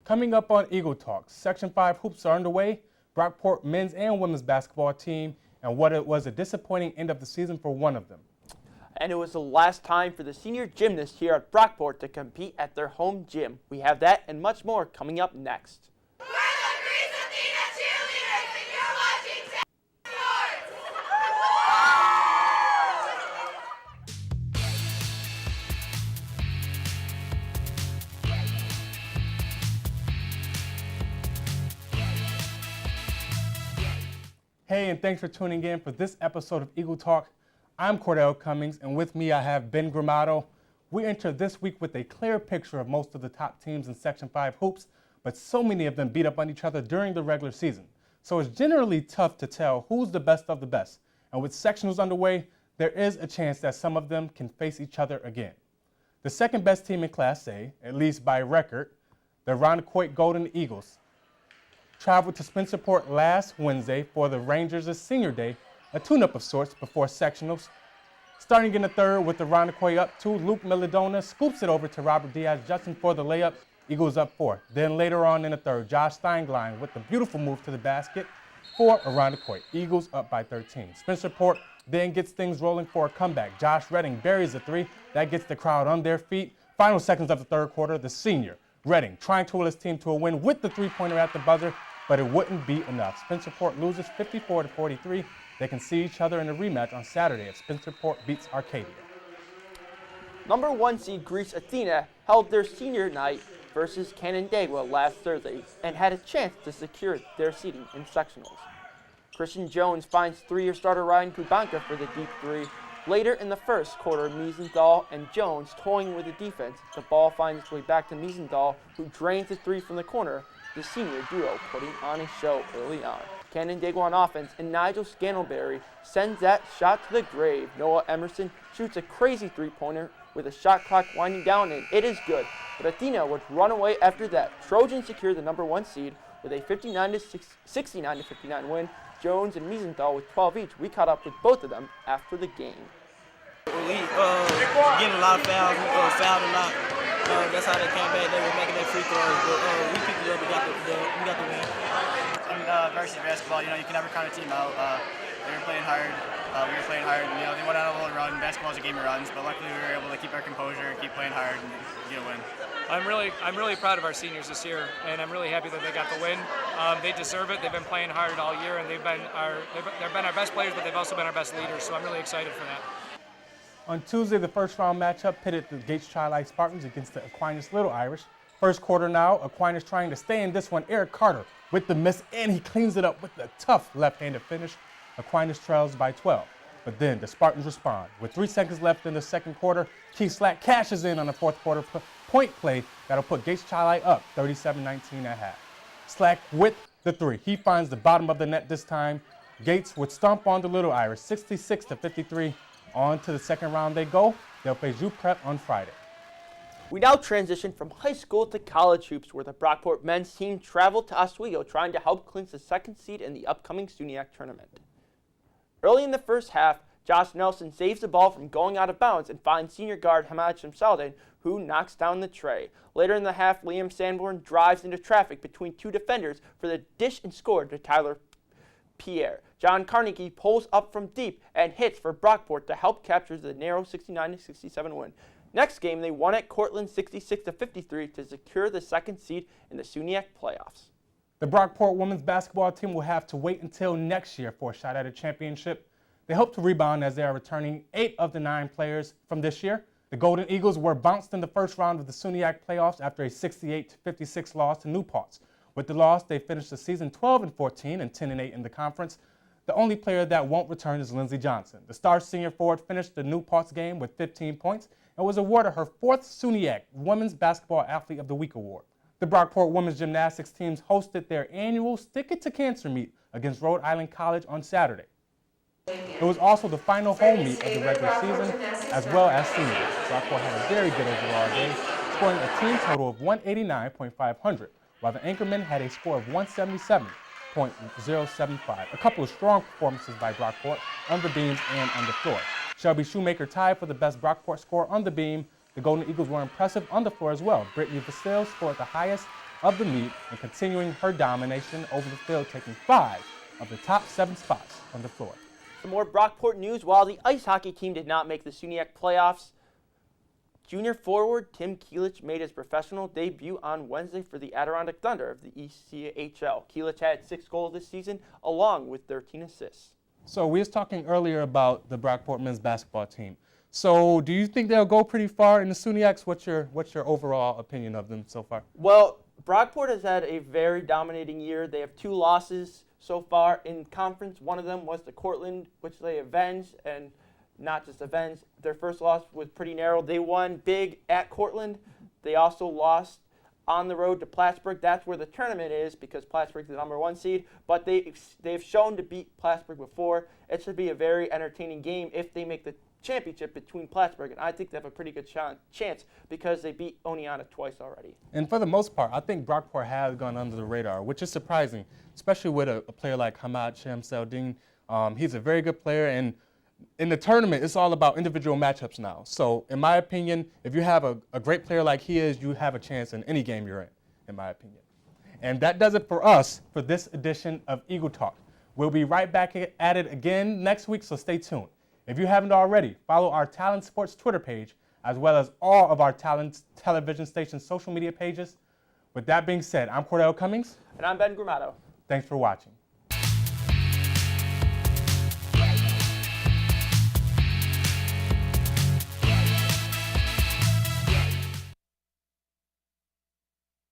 Coming up on Eagle Talk, Section 5 hoops are underway, Brockport men's and women's basketball team, and what it was a disappointing end of the season for one of them. And it was the last time for the senior gymnasts here at Brockport to compete at their home gym. We have that and much more coming up next. Hey, and thanks for tuning in for this episode of Eagle Talk. I'm Cordell Cummings, and with me I have Ben Grimaudo. We enter this week with a clear picture of most of the top teams in Section 5 hoops, but so many of them beat up on each other during the regular season. So it's generally tough to tell who's the best of the best. And with sectionals underway, there is a chance that some of them can face each other again. The second best team in Class A, at least by record, the Irondequoit Golden Eagles, traveled to Spencerport last Wednesday for the Rangers' senior day, a tune-up of sorts before sectionals. Starting in the third with the Irondequoit up 2, Luke Melodona scoops it over to Robert Diaz-Justin for the layup. Eagles up 4. Then later on in the third, Josh Steingline with the beautiful move to the basket for Irondequoit. Eagles up by 13. Spencerport then gets things rolling for a comeback. Josh Redding buries a 3. That gets the crowd on their feet. Final seconds of the third quarter, the senior, Redding, trying to will his team to a win with the three-pointer at the buzzer, but it wouldn't be enough. Spencerport loses 54-43. They can see each other in a rematch on Saturday if Spencerport beats Arcadia. Number 1 seed Greece Athena held their senior night versus Canandaigua last Thursday and had a chance to secure their seeding in sectionals. Christian Jones finds 3-year starter Ryan Kubanka for the deep 3. Later in the first quarter, Miesenthal and Jones toying with the defense. The ball finds its way back to Miesenthal, who drains the 3 from the corner. The senior duo putting on a show early on. Canandaigua on offense, and Nigel Scantleberry sends that shot to the grave. Noah Emerson shoots a crazy three-pointer with a shot clock winding down, and it is good. But Athena would run away after that. Trojans secure the number 1 seed with a 69-59 win. Jones and Miesenthal with 12 each. We caught up with both of them after the game. We getting a lot of fouls. We fouled a lot. That's how they came back. They were making their free throws, but we picked it up. We got the win. In varsity basketball, you can never count a team out. They were playing hard. We were playing hard. They went on a little run. Basketball is a game of runs, but luckily we were able to keep our composure, keep playing hard, and get a win. I'm really proud of our seniors this year, and I'm really happy that they got the win. They deserve it. They've been playing hard all year, and they've been our best players, but they've also been our best leaders. So I'm really excited for that. On Tuesday, the first round matchup pitted the Gates Chi-Lite Spartans against the Aquinas Little Irish. First quarter now, Aquinas trying to stay in this one. Eric Carter with the miss, and he cleans it up with a tough left-handed finish. Aquinas trails by 12. But then the Spartans respond. With 3 seconds left in the second quarter, Keith Slack cashes in on the fourth quarter point play that'll put Gates Chi-Lite up 37-19 at half. Slack with the 3. He finds the bottom of the net this time. Gates would stomp on the Little Irish 66-53. On to the second round they go. They'll play Zoo Prep on Friday. We now transition from high school to college hoops, where the Brockport men's team traveled to Oswego trying to help clinch the second seed in the upcoming SUNYAC tournament. Early in the first half, Josh Nelson saves the ball from going out of bounds and finds senior guard Hamad Shamsaldin, who knocks down the tray. Later in the half, Liam Sanborn drives into traffic between 2 defenders for the dish and score to Tyler Pierre. John Carnegie pulls up from deep and hits for Brockport to help capture the narrow 69-67 win. Next game, they won at Cortland 66-53 to secure the second seed in the SUNYAC playoffs. The Brockport women's basketball team will have to wait until next year for a shot at a championship. They hope to rebound as they are returning 8 of the 9 players from this year. The Golden Eagles were bounced in the first round of the SUNYAC playoffs after a 68-56 loss to New Paltz. With the loss, they finished the season 12-14 and 10-8 in the conference. The only player that won't return is Lindsey Johnson. The star senior forward finished the New Paltz game with 15 points and was awarded her 4th SUNYAC Women's Basketball Athlete of the Week award. The Brockport women's gymnastics teams hosted their annual Stick It to Cancer meet against Rhode Island College on Saturday. It was also the final home meet of the regular season, as well as seniors. Brockport had a very good overall day, scoring a team total of 189.500, while the Anchormen had a score of 177.075. A couple of strong performances by Brockport on the beams and on the floor. Shelby Shoemaker tied for the best Brockport score on the beam. The Golden Eagles were impressive on the floor as well. Brittany Vasile scored the highest of the meet and continuing her domination over the field, taking 5 of the top 7 spots on the floor. Some more Brockport news. While the ice hockey team did not make the SUNYAC playoffs, junior forward Tim Kielich made his professional debut on Wednesday for the Adirondack Thunder of the ECHL. Kielich had 6 goals this season, along with 13 assists. So we was talking earlier about the Brockport men's basketball team. So do you think they'll go pretty far in the SUNYACs? What's your overall opinion of them so far? Well, Brockport has had a very dominating year. They have 2 losses so far in conference. One of them was to Cortland, which they avenged, and not just avenged. Their first loss was pretty narrow. They won big at Cortland. They also lost on the road to Plattsburgh. That's where the tournament is because Plattsburgh's the number 1 seed. But they've shown to beat Plattsburgh before. It should be a very entertaining game if they make the championship between Plattsburgh, and I think they have a pretty good chance because they beat Oneonta twice already. And for the most part, I think Brockport has gone under the radar, which is surprising, especially with a player like Hamad Shamseldin. He's a very good player, and in the tournament, it's all about individual matchups now. So in my opinion, if you have a great player like he is, you have a chance in any game you're in my opinion. And that does it for us for this edition of Eagle Talk. We'll be right back at it again next week, so stay tuned. If you haven't already, follow our Talent Sports Twitter page, as well as all of our Talent television station social media pages. With that being said, I'm Cordell Cummings. And I'm Ben Grimaudo. Thanks for watching.